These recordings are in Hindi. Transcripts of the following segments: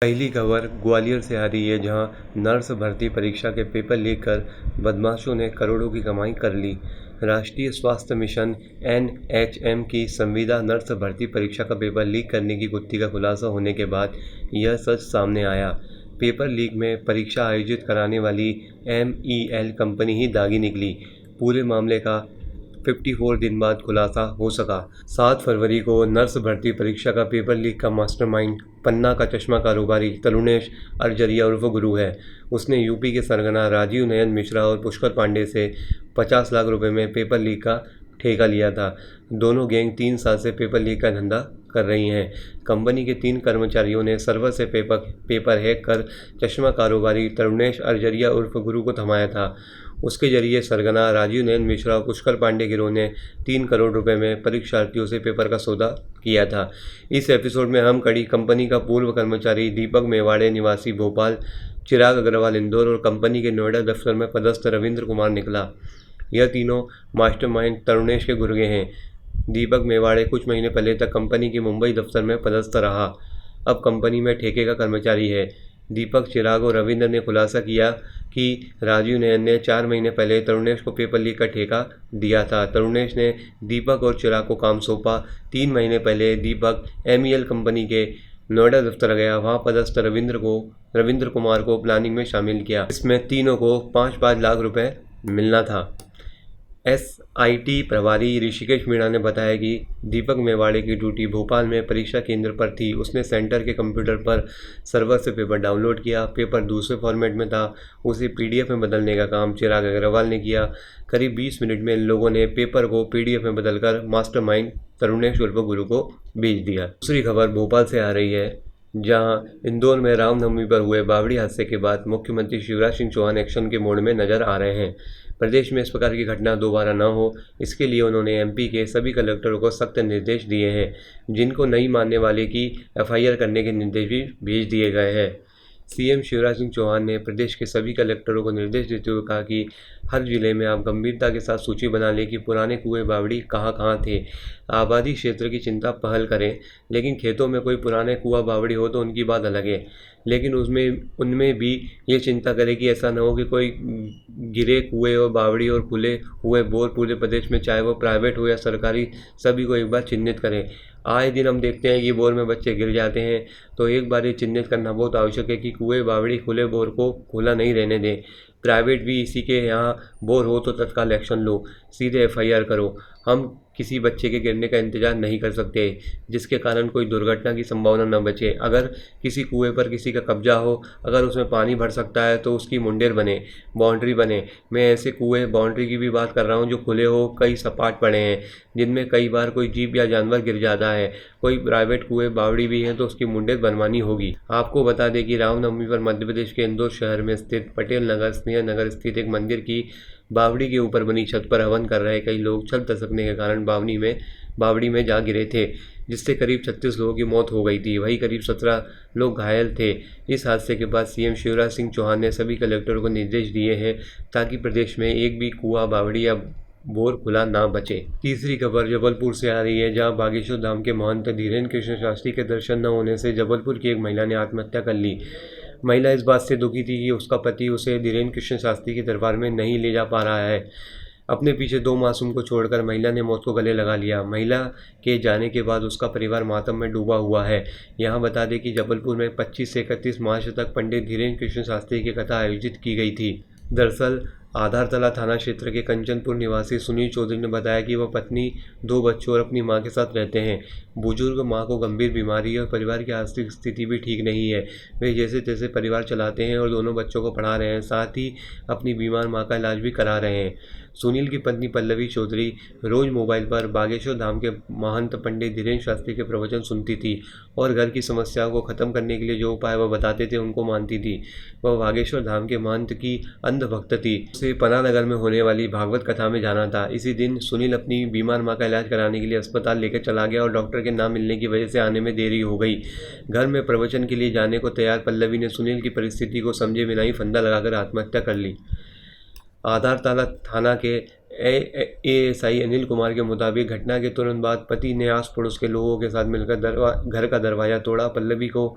पहली खबर ग्वालियर से आ रही है, जहां नर्स भर्ती परीक्षा के पेपर लीक कर बदमाशों ने करोड़ों की कमाई कर ली। राष्ट्रीय स्वास्थ्य मिशन (एनएचएम) की संविदा नर्स भर्ती परीक्षा का पेपर लीक करने की गुत्थी का खुलासा होने के बाद यह सच सामने आया। पेपर लीक में परीक्षा आयोजित कराने वाली MEL कंपनी ही दागी निकली। पूरे मामले का 54 दिन बाद खुलासा हो सका। 7 फरवरी को नर्स भर्ती परीक्षा का पेपर लीक का मास्टरमाइंड पन्ना का चश्मा कारोबारी तरुणेश अरजरिया उर्फ गुरु है। उसने यूपी के सरगना राजीव नयन मिश्रा और पुष्कर पांडे से 50 लाख रुपए में पेपर लीक का ठेका लिया था। दोनों गैंग 3 साल से पेपर लीक का धंधा कर रही हैं। कंपनी के 3 कर्मचारियों ने सर्वर से पेपर हैक कर चश्मा कारोबारी तरुणेश अरजरिया उर्फ गुरु को थमाया था। उसके जरिए सरगना राजीव नयन मिश्रा और पुष्कर पांडे गिरोह ने 3 करोड़ रुपए में परीक्षार्थियों से पेपर का सौदा किया था। इस एपिसोड में हम कड़ी कंपनी का पूर्व कर्मचारी दीपक मेवाड़े निवासी भोपाल, चिराग अग्रवाल इंदौर और कंपनी के नोएडा दफ्तर में पदस्थ रविंद्र कुमार निकला। यह तीनों मास्टरमाइंड तरुणेश के गुर्गे हैं। दीपक मेवाड़े कुछ महीने पहले तक कंपनी के मुंबई दफ्तर में पदस्थ रहा, अब कंपनी में ठेके का कर्मचारी है। दीपक, चिराग और रविंद्र ने खुलासा किया कि राजीव नयन ने 4 महीने पहले तरुणेश को पेपर लीक का ठेका दिया था। तरुणेश ने दीपक और चिराग को काम सौंपा। 3 महीने पहले दीपक MEL कंपनी के नोएडा दफ्तर गया, वहां पदस्थ रविंद्र कुमार को प्लानिंग में शामिल किया। इसमें तीनों को 5-5 लाख रुपए मिलना था। SIT प्रभारी ऋषिकेश मीणा ने बताया कि दीपक मेवाड़े की ड्यूटी भोपाल में परीक्षा केंद्र पर थी। उसने सेंटर के कंप्यूटर पर सर्वर से पेपर डाउनलोड किया। पेपर दूसरे फॉर्मेट में था, उसे PDF में बदलने का काम चिराग अग्रवाल ने किया। करीब 20 मिनट में इन लोगों ने पेपर को PDF में बदलकर मास्टरमाइंड तरुणेश उर्फ गुरु को भेज दिया। दूसरी खबर भोपाल से आ रही है, जहां इंदौर में रामनवमी पर हुए बावड़ी हादसे के बाद मुख्यमंत्री शिवराज सिंह चौहान एक्शन के मोड में नजर आ रहे हैं। प्रदेश में इस प्रकार की घटना दोबारा न हो, इसके लिए उन्होंने MP के सभी कलेक्टरों को सख्त निर्देश दिए हैं। जिनको नहीं मानने वाले की FIR करने के निर्देश भी भेज दिए गए हैं। CM शिवराज सिंह चौहान ने प्रदेश के सभी कलेक्टरों को निर्देश देते हुए कहा कि हर जिले में आप गंभीरता के साथ सूची बना लें कि पुराने कुएं बावड़ी कहाँ थे। आबादी क्षेत्र की चिंता पहल करें, लेकिन खेतों में कोई पुराने कुआं बावड़ी हो तो उनकी बात अलग है, लेकिन उनमें भी ये चिंता करें कि ऐसा न हो कि कोई गिरे कुएं और बावड़ी और खुले हुए बोर पूरे प्रदेश में, चाहे वो प्राइवेट हो या सरकारी, सभी को एक बार चिन्हित करें। आए दिन हम देखते हैं कि बोर में बच्चे गिर जाते हैं, तो एक बार ये चिन्हित करना बहुत आवश्यक है कि कुएं बावड़ी खुले बोर को खुला नहीं रहने दें। प्राइवेट भी इसी के यहाँ बोर हो तो तत्काल एक्शन लो, सीधे FIR करो। हम किसी बच्चे के गिरने का इंतजार नहीं कर सकते जिसके कारण कोई दुर्घटना की संभावना न बचे। अगर किसी कुएं पर किसी का कब्जा हो, अगर उसमें पानी भर सकता है तो उसकी मुंडेर बने, बाउंड्री बने। मैं ऐसे कुएं बाउंड्री की भी बात कर रहा हूँ जो खुले हो, कई सपाट पड़े हैं, जिनमें कई बार कोई जीव या जानवर गिर जाता है। कोई प्राइवेट कुएं बावड़ी भी है तो उसकी मुंडेर बनवानी होगी। आपको बता दें कि रामनवमी पर मध्य प्रदेश के इंदौर शहर में स्थित पटेल नगर स्नेह नगर स्थित एक मंदिर की बावड़ी के ऊपर बनी छत पर हवन कर रहे कई लोग छत दसकने के कारण बावड़ी में जा गिरे थे, जिससे करीब 36 लोगों की मौत हो गई थी। वहीं करीब 17 लोग घायल थे। इस हादसे के बाद CM शिवराज सिंह चौहान ने सभी कलेक्टरों को निर्देश दिए हैं ताकि प्रदेश में एक भी कुआं बावड़ी या बोर खुला ना बचे। तीसरी खबर जबलपुर से आ रही है, जहां बागेश्वर धाम के महंत धीरेन्द्र कृष्ण शास्त्री के दर्शन न होने से जबलपुर की एक महिला ने आत्महत्या कर ली। महिला इस बात से दुखी थी कि उसका पति उसे धीरेन्द्र कृष्ण शास्त्री के दरबार में नहीं ले जा पा रहा है। अपने पीछे 2 मासूम को छोड़कर महिला ने मौत को गले लगा लिया। महिला के जाने के बाद उसका परिवार मातम में डूबा हुआ है। यहाँ बता दें कि जबलपुर में 25 से 31 मार्च तक पंडित धीरेन्द्र कृष्ण शास्त्री की कथा आयोजित की गई थी। दरअसल आधारतला थाना क्षेत्र के कंचनपुर निवासी सुनील चौधरी ने बताया कि वह पत्नी, 2 बच्चों और अपनी मां के साथ रहते हैं। बुजुर्ग मां को गंभीर बीमारी है और परिवार की आर्थिक स्थिति भी ठीक नहीं है। वे जैसे तैसे परिवार चलाते हैं और दोनों बच्चों को पढ़ा रहे हैं, साथ ही अपनी बीमार मां का इलाज भी करा रहे हैं। सुनील की पत्नी पल्लवी चौधरी रोज मोबाइल पर बागेश्वर धाम के महंत पंडित धीरेन्द्र शास्त्री के प्रवचन सुनती थी और घर की समस्याओं को खत्म करने के लिए जो उपाय वह बताते थे उनको मानती थी। वह बागेश्वर धाम के महंत की अंध भक्त थी। उसे पनानगर में होने वाली भागवत कथा में जाना था। इसी दिन सुनील अपनी बीमार मां का इलाज कराने के लिए अस्पताल लेकर चला गया और डॉक्टर के ना मिलने की वजह से आने में देरी हो गई। घर में प्रवचन के लिए जाने को तैयार पल्लवी ने सुनील की परिस्थिति को समझे बिना ही फंदा लगाकर आत्महत्या कर ली। आधारताला थाना के एएसआई अनिल कुमार के मुताबिक घटना के तुरंत बाद पति ने आस पड़ोस के लोगों के साथ मिलकर घर का दरवाजा तोड़ा। पल्लवी को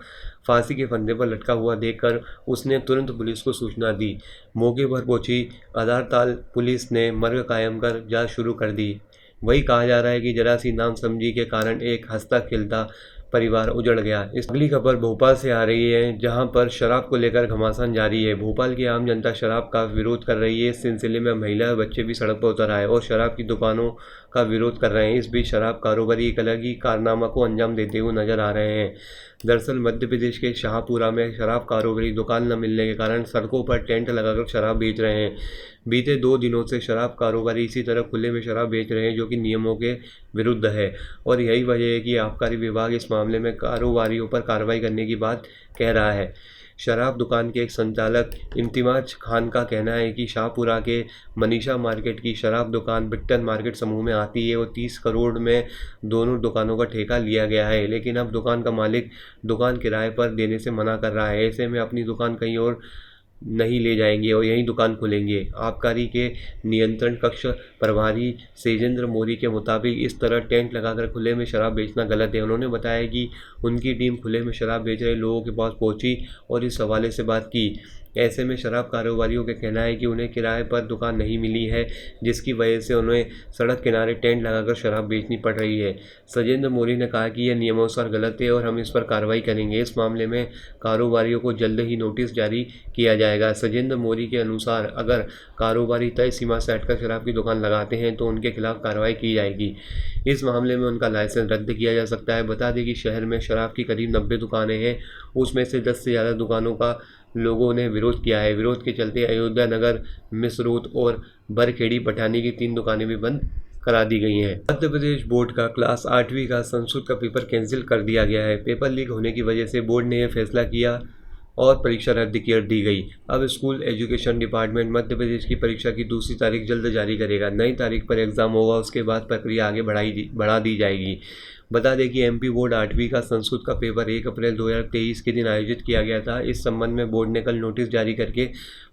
फांसी के फंदे पर लटका हुआ देखकर उसने तुरंत पुलिस को सूचना दी। मौके पर पहुंची आधारताल पुलिस ने मर्ग कायम कर जांच शुरू कर दी। वही कहा जा रहा है कि जरा सी नामसमझी के कारण एक हंसता खेलता परिवार उजड़ गया। इस अगली खबर भोपाल से आ रही है, जहां पर शराब को लेकर घमासान जारी है। भोपाल की आम जनता शराब का विरोध कर रही है। इस सिलसिले में महिला और बच्चे भी सड़क पर उतर आए और शराब की दुकानों का विरोध कर रहे हैं। इस बीच शराब कारोबारी एक अलग ही कारनामा को अंजाम देते हुए नजर आ रहे हैं। दरअसल मध्य प्रदेश के शाहपुरा में शराब कारोबारी दुकान न मिलने के कारण सड़कों पर टेंट लगाकर शराब बेच रहे हैं। बीते 2 दिनों से शराब कारोबारी इसी तरह खुले में शराब बेच रहे हैं, जो कि नियमों के विरुद्ध है और यही वजह है कि आबकारी विभाग इस मामले में कारोबारियों पर कार्रवाई करने की बात कह रहा है। शराब दुकान के एक संचालक इम्तियाज खान का कहना है कि शाहपुरा के मनीषा मार्केट की शराब दुकान बिट्टन मार्केट समूह में आती है और 30 करोड़ में दोनों दुकानों का ठेका लिया गया है, लेकिन अब दुकान का मालिक दुकान किराए पर देने से मना कर रहा है। ऐसे में अपनी दुकान कहीं और नहीं ले जाएंगे और यहीं दुकान खोलेंगे। आबकारी के नियंत्रण कक्ष प्रभारी सेजेंद्र मोरी के मुताबिक इस तरह टेंट लगाकर खुले में शराब बेचना गलत है। उन्होंने बताया कि उनकी टीम खुले में शराब बेच रहे लोगों के पास पहुंची और इस हवाले से बात की। ऐसे में शराब कारोबारियों का कहना है कि उन्हें किराए पर दुकान नहीं मिली है, जिसकी वजह से उन्हें सड़क किनारे टेंट लगाकर शराब बेचनी पड़ रही है। सजेंद्र मोरी ने कहा कि यह नियमानुसार गलत है और हम इस पर कार्रवाई करेंगे। इस मामले में कारोबारियों को जल्द ही नोटिस जारी किया जाएगा। सजेंद्र मोरी के अनुसार अगर कारोबारी तय सीमा से हटकर शराब की दुकान लगाते हैं तो उनके खिलाफ कार्रवाई की जाएगी। इस मामले में उनका लाइसेंस रद्द किया जा सकता है। बता दें कि शहर में शराब की करीब 90 दुकानें हैं, उसमें से 10 से ज़्यादा दुकानों का लोगों ने विरोध किया है। विरोध के चलते अयोध्या नगर, मिसरोद और बरखेड़ी पठानी की 3 दुकानें भी बंद करा दी गई हैं। मध्य प्रदेश बोर्ड का क्लास 8वीं का संस्कृत का पेपर कैंसिल कर दिया गया है। पेपर लीक होने की वजह से बोर्ड ने यह फैसला किया और परीक्षा रद्द कर दी गई। अब school education department Madhya Pradesh की परीक्षा की दूसरी तारीख जल्द जारी करेगा। नई तारीख पर एग्जाम होगा, उसके बाद प्रक्रिया आगे बढ़ा दी जाएगी। बता दें कि एमपी बोर्ड 8वीं का संस्कृत का पेपर 1 अप्रैल 2023 के दिन आयोजित किया गया था। इस संबंध में बोर्ड ने कल नोटिस जारी करके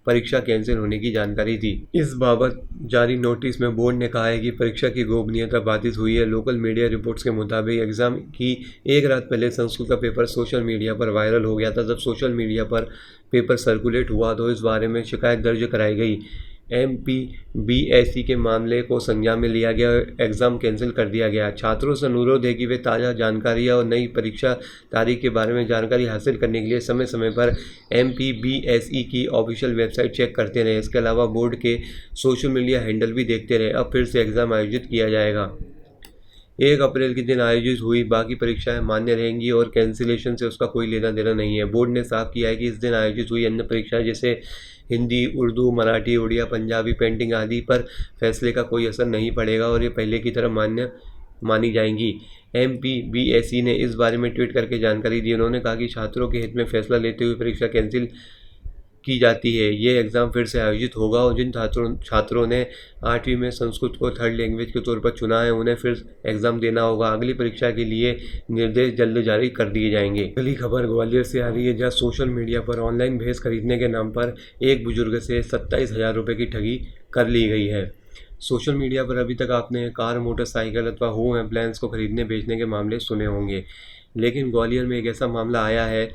परीक्षा कैंसिल होने की जानकारी दी। इस बाबत जारी नोटिस में बोर्ड ने कहा है कि परीक्षा की गोपनीयता बाधित हुई है। लोकल मीडिया रिपोर्ट्स के मुताबिक एग्जाम की एक रात पहले संस्कृत का पेपर सोशल मीडिया पर वायरल हो गया था। जब सोशल मीडिया पर पेपर सर्कुलेट हुआ तो इस बारे में शिकायत दर्ज कराई गई। MPBSE के मामले को संज्ञान में लिया गया और एग्ज़ाम कैंसिल कर दिया गया। छात्रों से अनुरोध है कि वे ताज़ा जानकारी और नई परीक्षा तारीख के बारे में जानकारी हासिल करने के लिए समय समय पर MPBSE की ऑफिशियल वेबसाइट चेक करते रहें। इसके अलावा बोर्ड के सोशल मीडिया हैंडल भी देखते रहें। अब फिर से एग्ज़ाम आयोजित किया जाएगा। 1 अप्रैल के दिन आयोजित हुई बाकी परीक्षाएं मान्य रहेंगी और कैंसिलेशन से उसका कोई लेना देना नहीं है। बोर्ड ने साफ किया है कि इस दिन आयोजित हुई अन्य परीक्षाएं जैसे हिंदी, उर्दू, मराठी, उड़िया, पंजाबी, पेंटिंग आदि पर फैसले का कोई असर नहीं पड़ेगा और ये पहले की तरह मानी जाएंगी। MPBSE ने इस बारे में ट्वीट करके जानकारी दी। उन्होंने कहा कि छात्रों के हित में फैसला लेते हुए परीक्षा कैंसिल की जाती है। ये एग्ज़ाम फिर से आयोजित होगा और जिन छात्रों ने 8वीं में संस्कृत को थर्ड लैंग्वेज के तौर पर चुना है उन्हें फिर एग्ज़ाम देना होगा। अगली परीक्षा के लिए निर्देश जल्द जारी कर दिए जाएंगे। अगली खबर ग्वालियर से आ रही है, जहां सोशल मीडिया पर ऑनलाइन भैंस खरीदने के नाम पर एक बुजुर्ग से 27,000 रुपये की ठगी कर ली गई है। सोशल मीडिया पर अभी तक आपने कार, मोटरसाइकिल अथवा होम अप्लायंस को खरीदने बेचने के मामले सुने होंगे, लेकिन ग्वालियर में एक ऐसा मामला आया है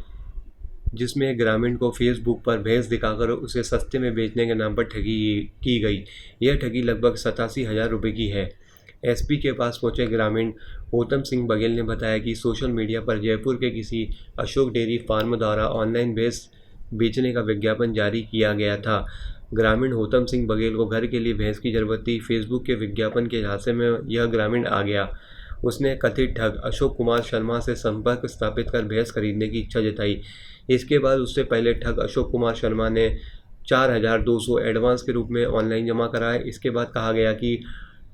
जिसमें एक ग्रामीण को फेसबुक पर भैंस दिखाकर उसे सस्ते में बेचने के नाम पर ठगी की गई। यह ठगी लगभग 87,000 रुपये की है। SP के पास पहुंचे ग्रामीण होतम सिंह बघेल ने बताया कि सोशल मीडिया पर जयपुर के किसी अशोक डेयरी फार्म द्वारा ऑनलाइन भैंस बेचने का विज्ञापन जारी किया गया था। ग्रामीण होतम सिंह बघेल को घर के लिए भैंस की जरूरत थी। फेसबुक के विज्ञापन के झांसे में यह ग्रामीण आ गया। उसने कथित ठग अशोक कुमार शर्मा से संपर्क स्थापित कर भैंस खरीदने की इच्छा जताई। इसके बाद उससे पहले ठग अशोक कुमार शर्मा ने 4,200 एडवांस के रूप में ऑनलाइन जमा कराए। इसके बाद कहा गया कि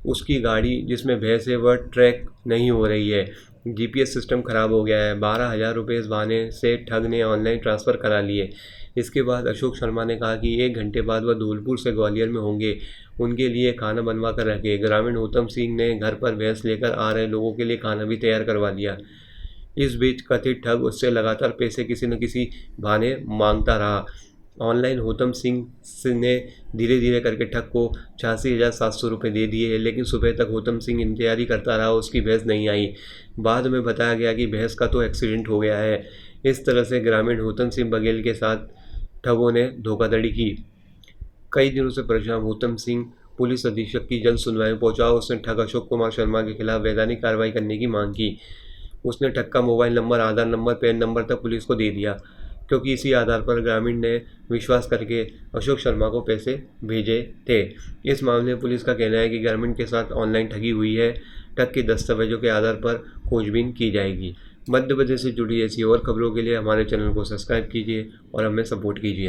उसकी गाड़ी जिसमें भैंस है वह ट्रैक नहीं हो रही है, GPS सिस्टम खराब हो गया है। 12,000 रुपये इस बहाने से ठग ने ऑनलाइन ट्रांसफ़र करा लिए। इसके बाद अशोक शर्मा ने कहा कि 1 घंटे बाद वह धौलपुर से ग्वालियर में होंगे, उनके लिए खाना बनवा कर रखे। ग्रामीण होतम सिंह ने घर पर भैंस लेकर आ रहे लोगों के लिए खाना भी तैयार करवा दिया। इस बीच कथित ठग उससे लगातार पैसे किसी न किसी बहाने मांगता रहा। ऑनलाइन होतम सिंह ने धीरे धीरे करके ठग को 86,700 रुपये दे दिए, लेकिन सुबह तक होतम सिंह इंतजार ही करता रहा, उसकी भैंस नहीं आई। बाद में बताया गया कि भैंस का तो एक्सीडेंट हो गया है। इस तरह से ग्रामीण होतम सिंह बघेल के साथ ठगों ने धोखाधड़ी की। कई दिनों से परेशान होतम सिंह पुलिस अधीक्षक की जल्द सुनवाई में पहुंचा। उसने ठग अशोक कुमार शर्मा के खिलाफ वैधानिक कार्रवाई करने की मांग की। उसने ठग का मोबाइल नंबर, आधार नंबर, पैन नंबर तक पुलिस को दे दिया, क्योंकि इसी आधार पर ग्रामीण ने विश्वास करके अशोक शर्मा को पैसे भेजे थे। इस मामले में पुलिस का कहना है कि ग्रामीण के साथ ऑनलाइन ठगी हुई है। ठग के दस्तावेजों के आधार पर खोजबीन की जाएगी। मध्य प्रदेश से जुड़ी ऐसी और खबरों के लिए हमारे चैनल को सब्सक्राइब कीजिए और हमें सपोर्ट कीजिए।